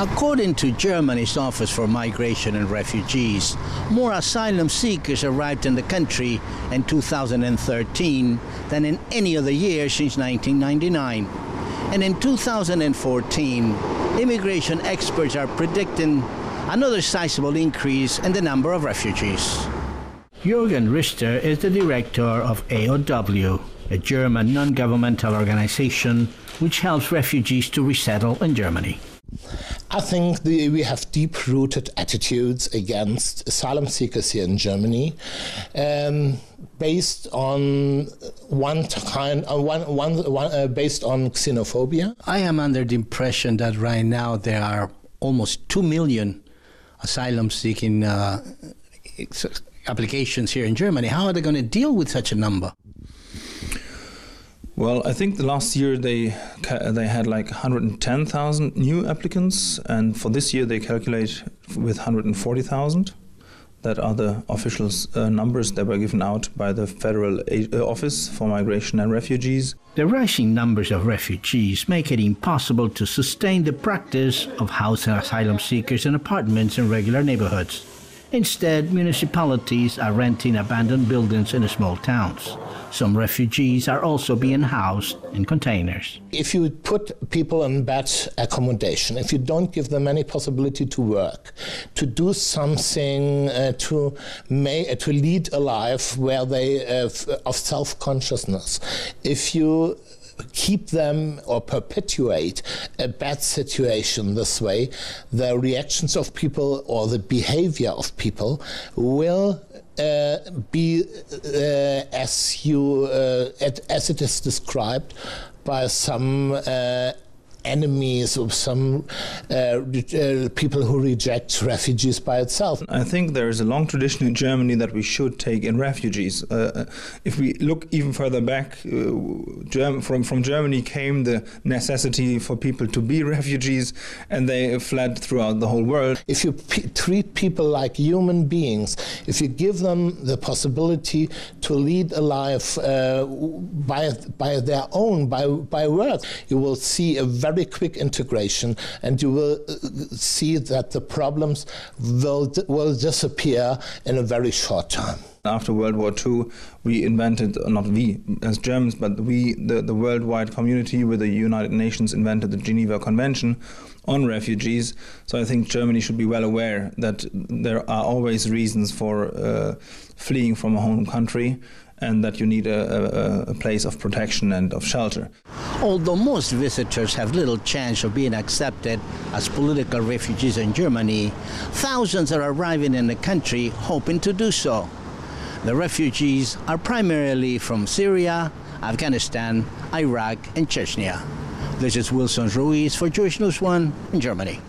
According to Germany's Office for Migration and Refugees, more asylum seekers arrived in the country in 2013 than in any other year since 1999. And in 2014, immigration experts are predicting another sizable increase in the number of refugees. Jürgen Richter is the director of AOW, a German non-governmental organization which helps refugees to resettle in Germany. I think we have deep-rooted attitudes against asylum seekers here in Germany, based on based on xenophobia. I am under the impression that right now there are almost 2 million asylum-seeking applications here in Germany. How are they going to deal with such a number? Well, I think the last year they had like 110,000 new applicants, and for this year they calculate with 140,000. That are the official numbers that were given out by the Federal Office for Migration and Refugees. The rising numbers of refugees make it impossible to sustain the practice of housing asylum seekers in apartments in regular neighborhoods. Instead, municipalities are renting abandoned buildings in small towns. Some refugees are also being housed in containers. If you put people in bad accommodation, if you don't give them any possibility to work, to do something to lead a life where they of self-consciousness, if you keep them or perpetuate a bad situation this way, the reactions of people or the behavior of people will be as it is described by some enemies of some people who reject refugees by itself. I think there is a long tradition in Germany that we should take in refugees. If we look even further back, from Germany came the necessity for people to be refugees, and they fled throughout the whole world. If you treat people like human beings, if you give them the possibility to lead a life by their own, by work, you will see a very quick integration, and you will see that the problems will disappear in a very short time. After World War II, we invented, not we as Germans, but the worldwide community with the United Nations invented the Geneva Convention on refugees. So I think Germany should be well aware that there are always reasons for fleeing from a home country, and that you need a place of protection and of shelter. Although most visitors have little chance of being accepted as political refugees in Germany, thousands are arriving in the country hoping to do so. The refugees are primarily from Syria, Afghanistan, Iraq, and Chechnya. This is Wilson Ruiz for Jewish News 1 in Germany.